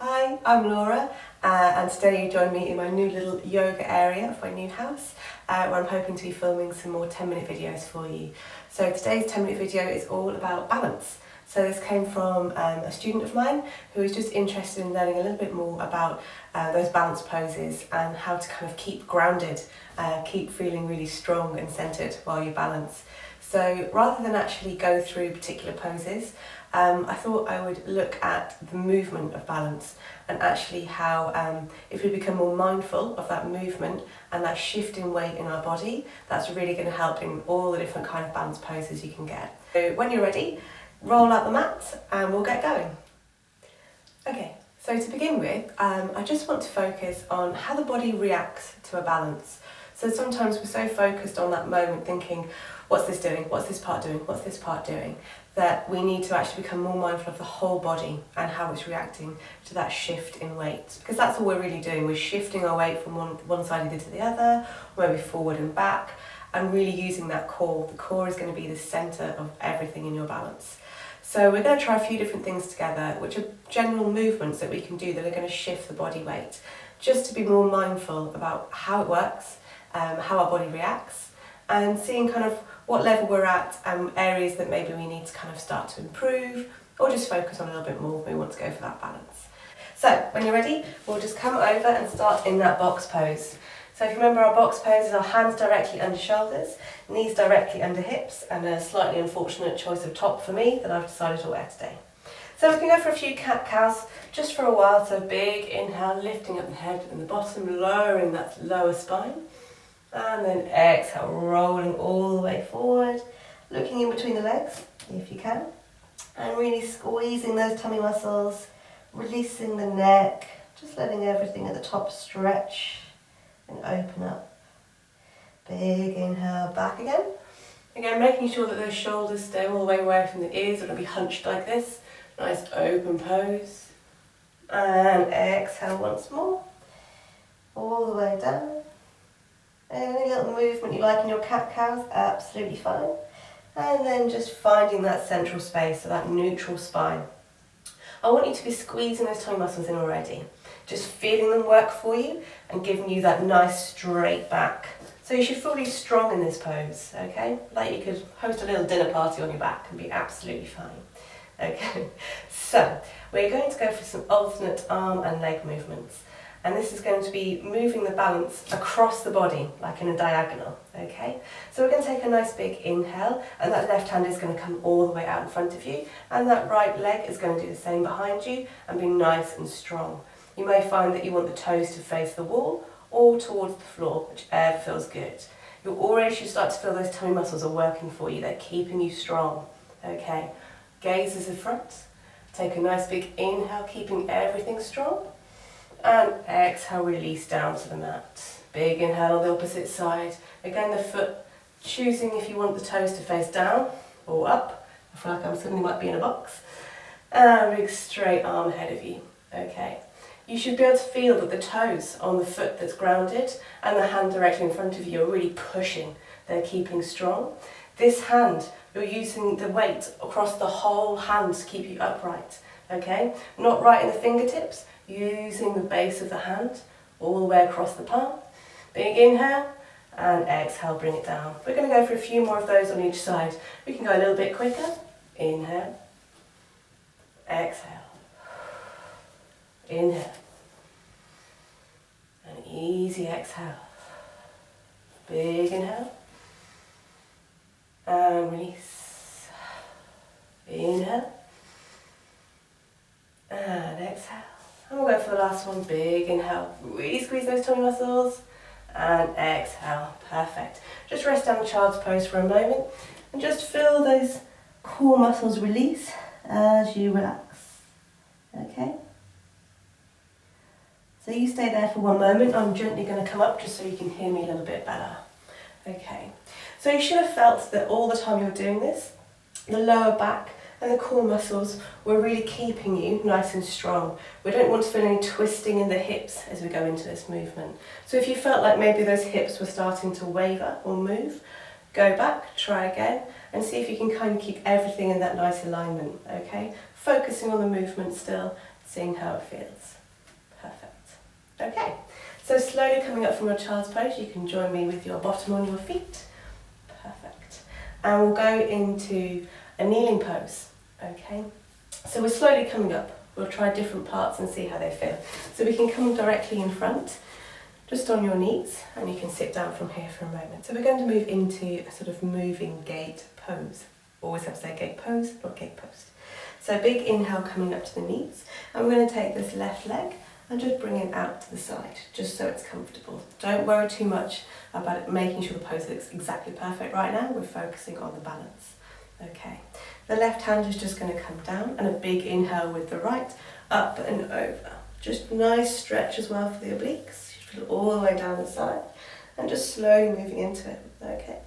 Hi, I'm Laura and today you join me in my new little yoga area of my new house where I'm hoping to be filming some more 10-minute videos for you. So today's 10-minute video is all about balance. So this came from a student of mine who is just interested in learning a little bit more about those balance poses and how to kind of keep grounded, keep feeling really strong and centered while you balance. So rather than actually go through particular poses, I thought I would look at the movement of balance and actually how if we become more mindful of that movement and that shift in weight in our body, that's really going to help in all the different kind of balance poses you can get. So when you're ready, roll out the mat and we'll get going. Okay, so to begin with, I just want to focus on how the body reacts to a balance. So sometimes we're so focused on that moment thinking, what's this doing? What's this part doing? What's this part doing? That we need to actually become more mindful of the whole body and how it's reacting to that shift in weight. Because that's all we're really doing. We're shifting our weight from one side to the other, maybe forward and back, and really using that core. The core is going to be the centre of everything in your balance. So we're going to try a few different things together, which are general movements that we can do that are going to shift the body weight, just to be more mindful about how it works, how our body reacts, and seeing kind of what level we're at and areas that maybe we need to kind of start to improve or just focus on a little bit more when we want to go for that balance. So when you're ready, we'll just come over and start in that box pose. So if you remember, our box pose is our hands directly under shoulders, knees directly under hips, and a slightly unfortunate choice of top for me that I've decided to wear today. So we can go for a few cat-cows just for a while. So big inhale, lifting up the head and the bottom, lowering that lower spine. And then exhale, rolling all the way forward, looking in between the legs, if you can, and really squeezing those tummy muscles, releasing the neck, just letting everything at the top stretch and open up. Big inhale, back again. Again, making sure that those shoulders stay all the way away from the ears. They're going to be hunched like this. Nice open pose. And exhale once more, all the way down. Any little movement you like in your cat-cows, absolutely fine. And then just finding that central space, so that neutral spine. I want you to be squeezing those tummy muscles in already. Just feeling them work for you and giving you that nice straight back. So you should feel really strong in this pose, okay? Like you could host a little dinner party on your back and be absolutely fine. Okay, so we're going to go for some alternate arm and leg movements. And this is going to be moving the balance across the body, like in a diagonal, okay? So we're going to take a nice big inhale, and that left hand is going to come all the way out in front of you, and that right leg is going to do the same behind you and be nice and strong. You may find that you want the toes to face the wall or towards the floor, whichever feels good. You already should start to feel those tummy muscles are working for you. They're keeping you strong, okay? Gaze is in front. Take a nice big inhale, keeping everything strong. And exhale, release down to the mat. Big inhale on the opposite side. Again, the foot choosing if you want the toes to face down or up. I feel like I suddenly might be in a box. And big straight arm ahead of you. Okay. You should be able to feel that the toes on the foot that's grounded and the hand directly in front of you are really pushing. They're keeping strong. This hand, you're using the weight across the whole hand to keep you upright. Okay. Not right in the fingertips. Using the base of the hand all the way across the palm. Big inhale and exhale, bring it down. We're going to go for a few more of those on each side. We can go a little bit quicker. Inhale, exhale, inhale, and easy exhale. Big inhale and release. Inhale and exhale. And we'll go for the last one, big inhale, really squeeze those tummy muscles, and exhale, perfect. Just rest down the child's pose for a moment, and just feel those core muscles release as you relax, okay? So you stay there for one moment. I'm gently going to come up just so you can hear me a little bit better. Okay, so you should have felt that all the time you're doing this, the lower back and the core muscles were really keeping you nice and strong. We don't want to feel any twisting in the hips as we go into this movement. So if you felt like maybe those hips were starting to waver or move, go back, try again, and see if you can kind of keep everything in that nice alignment, okay? Focusing on the movement still, seeing how it feels. Perfect. Okay, so slowly coming up from your child's pose, you can join me with your bottom on your feet. Perfect. And we'll go into a kneeling pose, okay? So we're slowly coming up. We'll try different parts and see how they feel. So we can come directly in front, just on your knees, and you can sit down from here for a moment. So we're going to move into a sort of moving gate pose. Always have to say gate pose, not gate post. So big inhale coming up to the knees, and we're going to take this left leg and just bring it out to the side, just so it's comfortable. Don't worry too much about it, making sure the pose looks exactly perfect right now. We're focusing on the balance. Okay, the left hand is just going to come down, and a big inhale with the right, up and over. Just nice stretch as well for the obliques. You feel all the way down the side, and just slowly moving into it. Okay.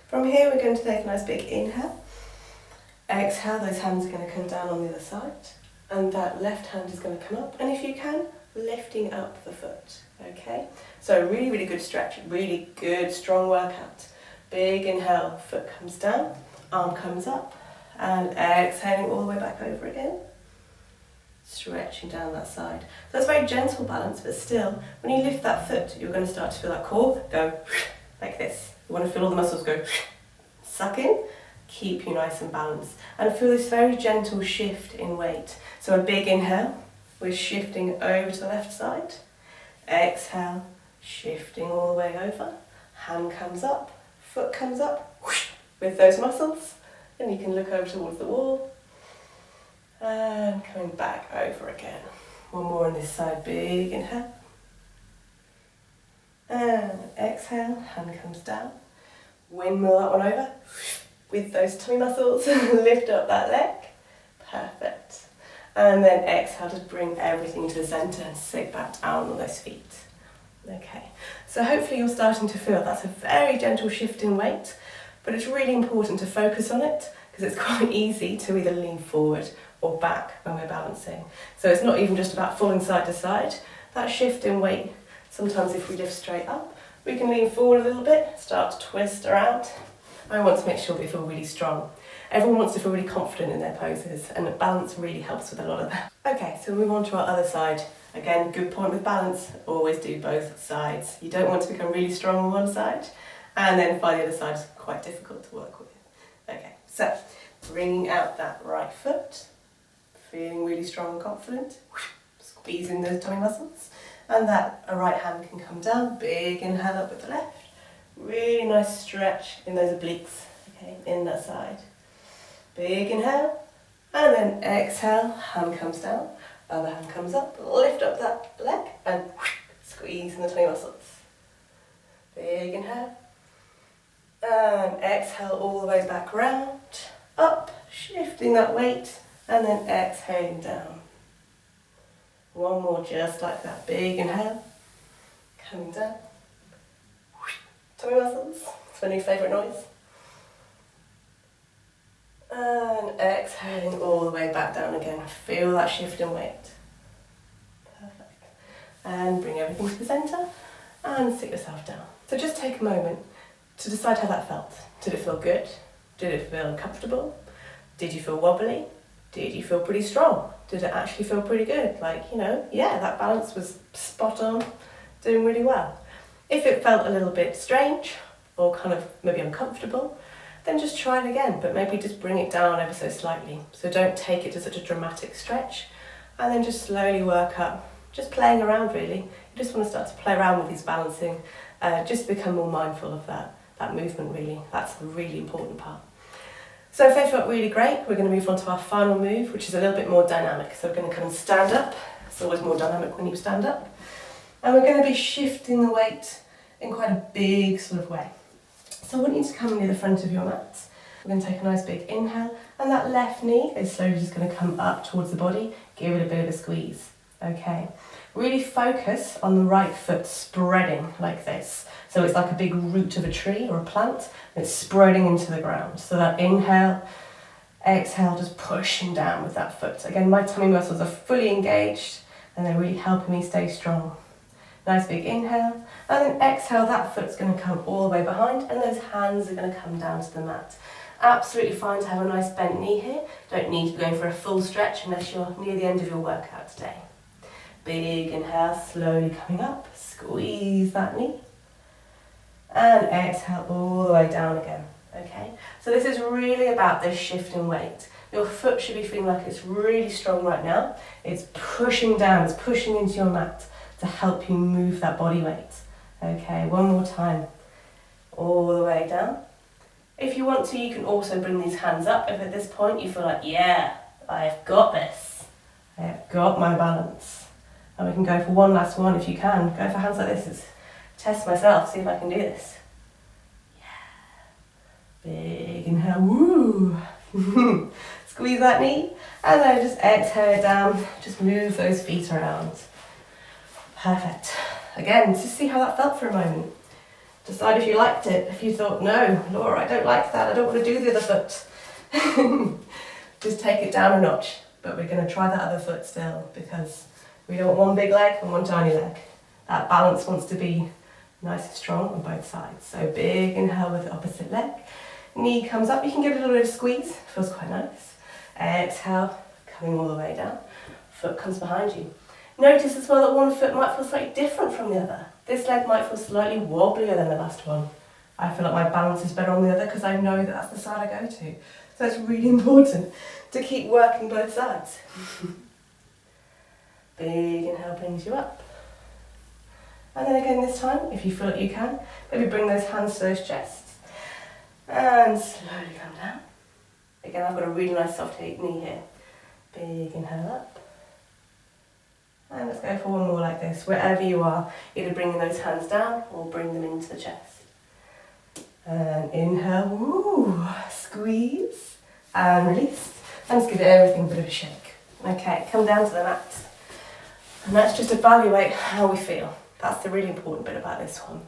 From here, we're going to take a nice big inhale. Exhale, those hands are going to come down on the other side, and that left hand is going to come up, and if you can, lifting up the foot. Okay. So really, really good stretch, really good, strong workout. Big inhale, foot comes down, arm comes up, and exhaling all the way back over again. Stretching down that side. So it's very gentle balance, but still, when you lift that foot, you're going to start to feel that core go like this. You want to feel all the muscles go suck in, keep you nice and balanced, and feel this very gentle shift in weight. So a big inhale, we're shifting over to the left side. Exhale, shifting all the way over. Hand comes up, foot comes up, whoosh, with those muscles, and you can look over towards the wall. And coming back over again. One more on this side, big inhale. And exhale, hand comes down. Windmill that one over. With those tummy muscles, lift up that leg. Perfect. And then exhale, just bring everything to the centre and sit back down on those feet. Okay, so hopefully you're starting to feel that's a very gentle shift in weight, but it's really important to focus on it because it's quite easy to either lean forward or back when we're balancing. So it's not even just about falling side to side. That shift in weight, sometimes if we lift straight up, we can lean forward a little bit, start to twist around. I want to make sure we feel really strong. Everyone wants to feel really confident in their poses, and balance really helps with a lot of that. Okay, so we'll move on to our other side. Again, good point with balance, always do both sides. You don't want to become really strong on one side, and then find the other side is quite difficult to work with. Okay, so bringing out that right foot, feeling really strong and confident, squeezing those tummy muscles, and that a right hand can come down, big inhale up with the left, really nice stretch in those obliques, okay, in that side. Big inhale, and then exhale, hand comes down, other hand comes up, lift up that leg, and squeeze in the tummy muscles. Big inhale, and exhale all the way back round, up, shifting that weight, and then exhaling down. One more just like that. Big inhale, coming down. Tummy muscles, it's my new favourite noise. And exhaling all the way back down again. Feel that shift in weight. Perfect. And bring everything to the centre and sit yourself down. So just take a moment to decide how that felt. Did it feel good? Did it feel uncomfortable? Did you feel wobbly? Did you feel pretty strong? Did it actually feel pretty good? Like, you know, yeah, that balance was spot on, doing really well. If it felt a little bit strange or kind of maybe uncomfortable, then just try it again, but maybe just bring it down ever so slightly. So don't take it to such a dramatic stretch, and then just slowly work up. Just playing around really. You just want to start to play around with these balancing, just become more mindful of that movement really. That's the really important part. So if they felt really great, we're going to move on to our final move, which is a little bit more dynamic. So we're going to come and stand up. It's always more dynamic when you stand up. And we're going to be shifting the weight in quite a big sort of way. So I want you to come near the front of your mat. We're going to take a nice big inhale, and that left knee is slowly just going to come up towards the body. Give it a bit of a squeeze. Okay. Really focus on the right foot spreading like this. So it's like a big root of a tree or a plant, and it's spreading into the ground. So that inhale, exhale, just pushing down with that foot. Again, my tummy muscles are fully engaged, and they're really helping me stay strong. Nice big inhale, and then exhale, that foot's going to come all the way behind, and those hands are going to come down to the mat. absolutely fine to have a nice bent knee here. Don't need to be going for a full stretch unless you're near the end of your workout today. Big inhale, slowly coming up, squeeze that knee. And exhale all the way down again, okay? So this is really about this shift in weight. Your foot should be feeling like it's really strong right now. It's pushing down, it's pushing into your mat to help you move that body weight. Okay, one more time. All the way down. If you want to, you can also bring these hands up if at this point you feel like, yeah, I've got this. I have got my balance. And we can go for one last one if you can. Go for hands like this. It's test myself, see if I can do this. Yeah. Big inhale, woo. Squeeze that knee. And then just exhale it down. Just move those feet around. Perfect. Again, just see how that felt for a moment. Decide if you liked it. If you thought, no, Laura, I don't like that. I don't want to do the other foot. Just take it down a notch. But we're going to try that other foot still because we don't want one big leg and one tiny leg. That balance wants to be nice and strong on both sides. So big inhale with the opposite leg. Knee comes up. You can get a little bit of squeeze. Feels quite nice. Exhale, coming all the way down. Foot comes behind you. Notice as well that one foot might feel slightly different from the other. This leg might feel slightly wobblier than the last one. I feel like my balance is better on the other because I know that that's the side I go to. So it's really important to keep working both sides. Big inhale brings you up. And then again this time, if you feel like you can, maybe bring those hands to those chests. And slowly come down. Again, I've got a really nice soft knee here. Big inhale up. And let's go for one more like this. Wherever you are, either bringing those hands down or bring them into the chest. And inhale, woo, squeeze, and release. And just give everything a bit of a shake. Okay, come down to the mat. And let's just evaluate how we feel. That's the really important bit about this one.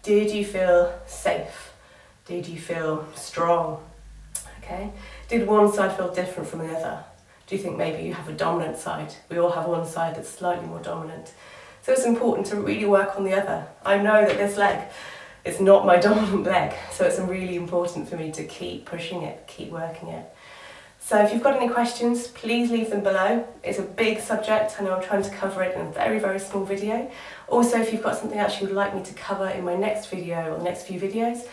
Did you feel safe? Did you feel strong? Okay. Did one side feel different from the other? Do you think maybe you have a dominant side? We all have one side that's slightly more dominant. So it's important to really work on the other. I know that this leg is not my dominant leg, so it's really important for me to keep pushing it, keep working it. So if you've got any questions, please leave them below. It's a big subject. I know I'm trying to cover it in a very, very small video. Also, if you've got something else you would like me to cover in my next video or the next few videos,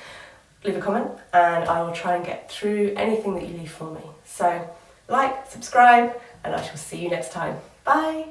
leave a comment and I will try and get through anything that you leave for me. So like, subscribe, and I shall see you next time. Bye!